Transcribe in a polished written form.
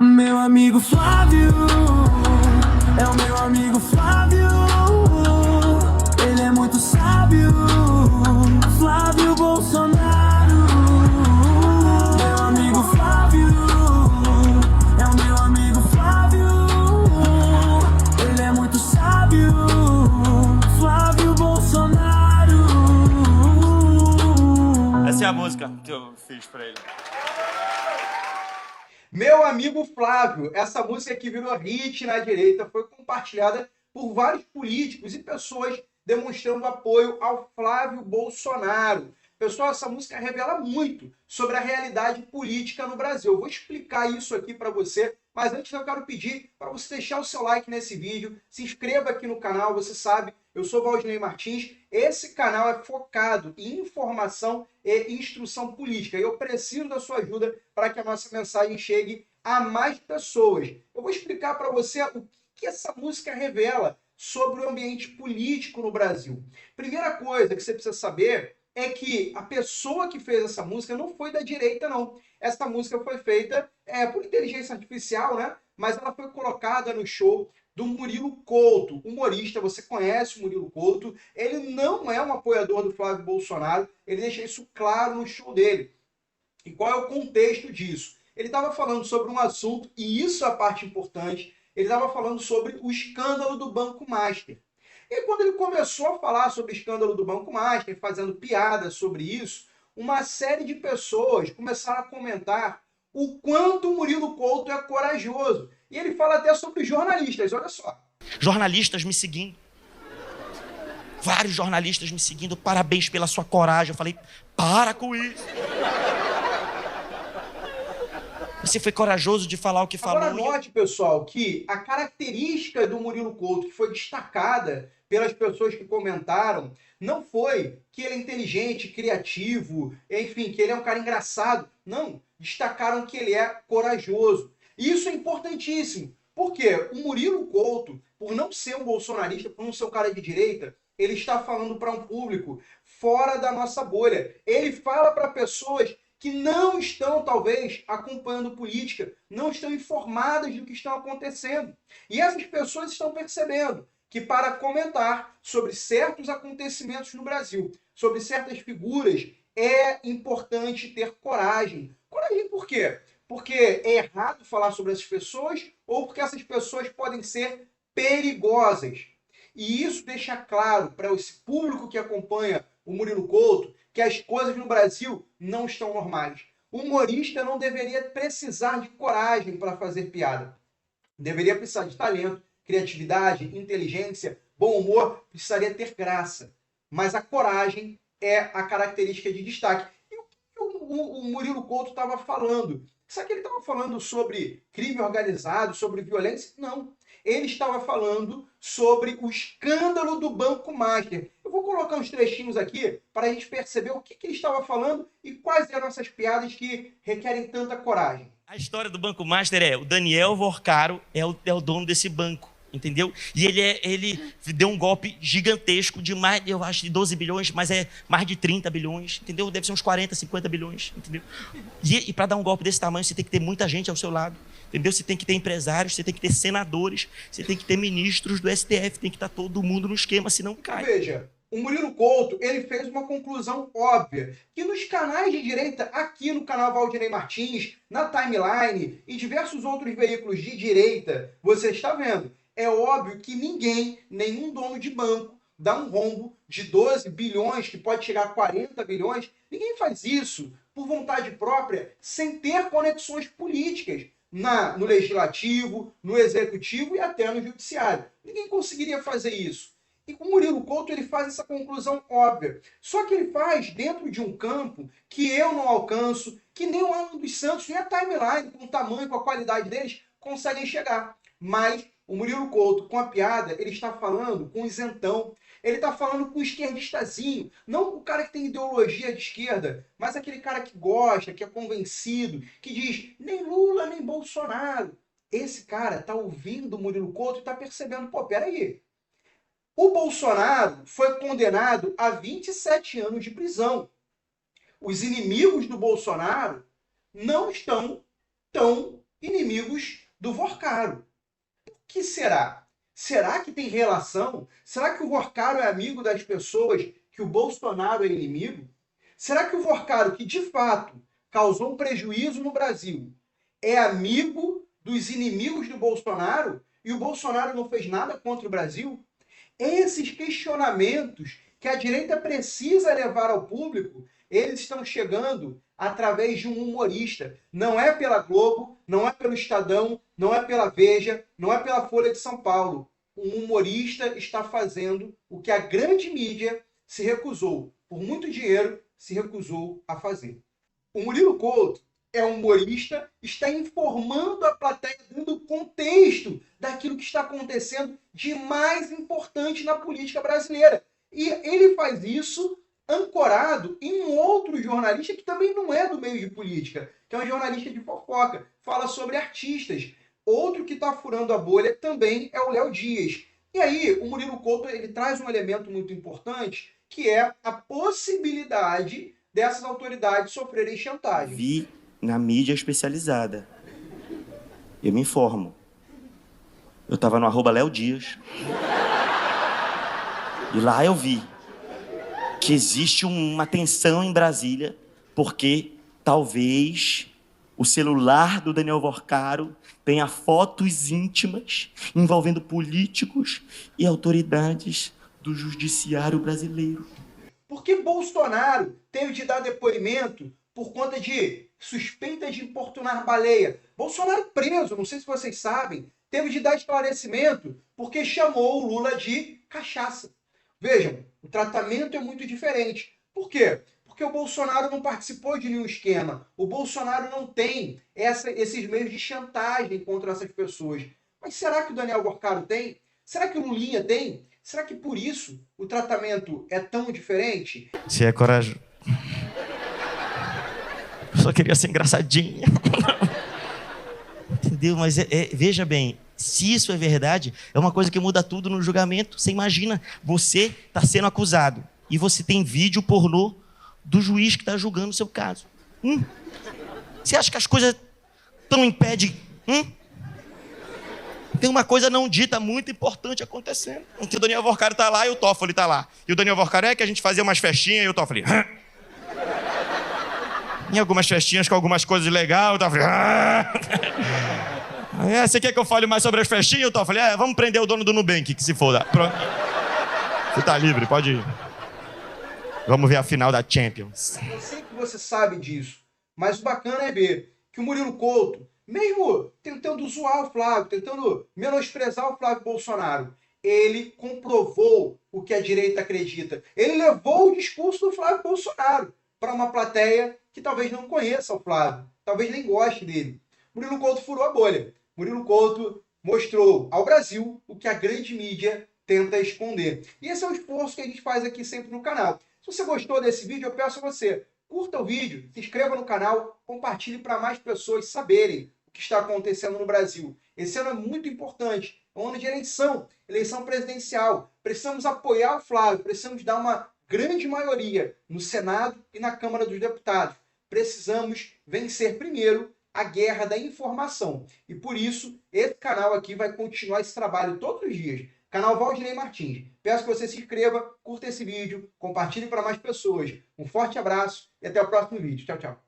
Meu amigo Flávio, é o meu amigo Flávio. Ele é muito sábio, Flávio Bolsonaro. Meu amigo Flávio, é o meu amigo Flávio. Ele é muito sábio, Flávio Bolsonaro. Essa é a música que eu fiz pra ele. Meu amigo Flávio, essa música que virou hit na direita foi compartilhada por vários políticos e pessoas demonstrando apoio ao Flávio Bolsonaro. Pessoal, essa música revela muito sobre a realidade política no Brasil. Eu vou explicar isso aqui para você, mas antes eu quero pedir para você deixar o seu like nesse vídeo, se inscreva aqui no canal, você sabe, eu sou Valdinei Martins, esse canal é focado em informação e instrução política e eu preciso da sua ajuda para que a nossa mensagem chegue a mais pessoas. Eu vou explicar para você o que essa música revela sobre o ambiente político no Brasil. Primeira coisa que você precisa saber é que a pessoa que fez essa música não foi da direita, não. Essa música foi feita por inteligência artificial, né? Mas ela foi colocada no show do Murilo Couto, humorista. Você conhece o Murilo Couto. Ele não é um apoiador do Flávio Bolsonaro. Ele deixa isso claro no show dele. E qual é o contexto disso? Ele estava falando sobre um assunto, e isso é a parte importante, ele estava falando sobre o escândalo do Banco Master. E quando ele começou a falar sobre o escândalo do Banco Master, fazendo piadas sobre isso, uma série de pessoas começaram a comentar o quanto o Murilo Couto é corajoso. E ele fala até sobre jornalistas, olha só. Jornalistas me seguindo. Vários jornalistas me seguindo. Parabéns pela sua coragem. Eu falei, para com isso. Você foi corajoso de falar o que falou. Agora note, pessoal, que a característica do Murilo Couto, que foi destacada pelas pessoas que comentaram, não foi que ele é inteligente, criativo, enfim, que ele é um cara engraçado. Não, destacaram que ele é corajoso. E isso é importantíssimo. Por quê? O Murilo Couto, por não ser um bolsonarista, por não ser um cara de direita, ele está falando para um público fora da nossa bolha. Ele fala para pessoas que não estão, talvez, acompanhando política, não estão informadas do que está acontecendo. E essas pessoas estão percebendo que para comentar sobre certos acontecimentos no Brasil, sobre certas figuras, é importante ter coragem. Coragem por quê? Porque é errado falar sobre essas pessoas ou porque essas pessoas podem ser perigosas. E isso deixa claro para esse público que acompanha o Murilo Couto que as coisas no Brasil não estão normais. O humorista não deveria precisar de coragem para fazer piada. Deveria precisar de talento, criatividade, inteligência, bom humor, precisaria ter graça. Mas a coragem é a característica de destaque. E o que o Murilo Couto estava falando? Será que ele estava falando sobre crime organizado, sobre violência? Não. Ele estava falando sobre o escândalo do Banco Master. Eu vou colocar uns trechinhos aqui para a gente perceber o que ele estava falando e quais eram essas piadas que requerem tanta coragem. A história do Banco Master é, o Daniel Vorcaro é o dono desse banco, entendeu? E ele deu um golpe gigantesco de mais, eu acho, de 12 bilhões, mas é mais de 30 bilhões, entendeu? Deve ser uns 40, 50 bilhões, entendeu? E para dar um golpe desse tamanho, você tem que ter muita gente ao seu lado, entendeu? Você tem que ter empresários, você tem que ter senadores, você tem que ter ministros do STF, tem que estar todo mundo no esquema, senão cai. Veja, o Murilo Couto, ele fez uma conclusão óbvia, que nos canais de direita, aqui no canal Valdinei Martins, na Timeline e diversos outros veículos de direita, você está vendo. É óbvio que ninguém, nenhum dono de banco, dá um rombo de 12 bilhões, que pode chegar a 40 bilhões. Ninguém faz isso por vontade própria, sem ter conexões políticas no legislativo, no executivo e até no judiciário. Ninguém conseguiria fazer isso. E com o Murilo Couto ele faz essa conclusão óbvia. Só que ele faz dentro de um campo que eu não alcanço, que nem o Alan dos Santos, nem a Timeline, com o tamanho, com a qualidade deles, conseguem chegar. Mas o Murilo Couto, com a piada, ele está falando com o isentão. Ele está falando com o esquerdistazinho. Não o cara que tem ideologia de esquerda, mas aquele cara que gosta, que é convencido, que diz nem Lula, nem Bolsonaro. Esse cara está ouvindo o Murilo Couto e está percebendo, pô, peraí. O Bolsonaro foi condenado a 27 anos de prisão. Os inimigos do Bolsonaro não estão tão inimigos do Vorcaro. Por que será? Será que tem relação? Será que o Vorcaro é amigo das pessoas que o Bolsonaro é inimigo? Será que o Vorcaro, que de fato causou um prejuízo no Brasil, é amigo dos inimigos do Bolsonaro e o Bolsonaro não fez nada contra o Brasil? Esses questionamentos que a direita precisa levar ao público, eles estão chegando através de um humorista. Não é pela Globo, não é pelo Estadão, não é pela Veja, não é pela Folha de São Paulo. Um humorista está fazendo o que a grande mídia se recusou, por muito dinheiro, se recusou a fazer. O Murilo Couto é um humorista, está informando a plateia, dando contexto daquilo que está acontecendo de mais importante na política brasileira. E ele faz isso ancorado em um outro jornalista que também não é do meio de política, que é um jornalista de fofoca, fala sobre artistas. Outro que está furando a bolha também é o Léo Dias. E aí, o Murilo Couto ele traz um elemento muito importante, que é a possibilidade dessas autoridades sofrerem chantagem. Vi na mídia especializada. Eu me informo. Eu estava no @Léo Dias. E lá eu vi que existe uma tensão em Brasília, porque talvez o celular do Daniel Vorcaro tenha fotos íntimas envolvendo políticos e autoridades do judiciário brasileiro. Por que Bolsonaro teve de dar depoimento por conta de suspeita de importunar baleia? Bolsonaro preso, não sei se vocês sabem, teve de dar esclarecimento porque chamou o Lula de cachaça. Vejam, o tratamento é muito diferente. Por quê? Porque o Bolsonaro não participou de nenhum esquema. O Bolsonaro não tem esses meios de chantagem contra essas pessoas. Mas será que o Daniel Vorcaro tem? Será que o Lulinha tem? Será que por isso o tratamento é tão diferente? Você é corajoso. Eu só queria ser engraçadinho. Entendeu? Mas veja bem, se isso é verdade, é uma coisa que muda tudo no julgamento. Você imagina, você está sendo acusado e você tem vídeo pornô do juiz que está julgando o seu caso. Você acha que as coisas estão em pé de... Tem uma coisa não dita muito importante acontecendo. O Daniel Vorcaro está lá e o Toffoli está lá. E o Daniel Vorcaro é que a gente fazia umas festinhas e o Toffoli... Em algumas festinhas com algumas coisas legais, o Toffoli... Você quer que eu fale mais sobre as festinhas, Toffoli? Vamos prender o dono do Nubank, que se foda. Pronto. Você tá livre, pode ir. Vamos ver a final da Champions. Eu sei que você sabe disso, mas o bacana é ver que o Murilo Couto, mesmo tentando zoar o Flávio, tentando menosprezar o Flávio Bolsonaro, ele comprovou o que a direita acredita. Ele levou o discurso do Flávio Bolsonaro para uma plateia que talvez não conheça o Flávio, talvez nem goste dele. Murilo Couto furou a bolha. Murilo Couto mostrou ao Brasil o que a grande mídia tenta esconder. E esse é o esforço que a gente faz aqui sempre no canal. Se você gostou desse vídeo, eu peço a você, curta o vídeo, se inscreva no canal, compartilhe para mais pessoas saberem o que está acontecendo no Brasil. Esse ano é muito importante, é um ano de eleição presidencial. Precisamos apoiar o Flávio, precisamos dar uma grande maioria no Senado e na Câmara dos Deputados. Precisamos vencer primeiro a guerra da informação. E por isso, esse canal aqui vai continuar esse trabalho todos os dias. Canal Valdinei Martins. Peço que você se inscreva, curta esse vídeo, compartilhe para mais pessoas. Um forte abraço e até o próximo vídeo. Tchau, tchau.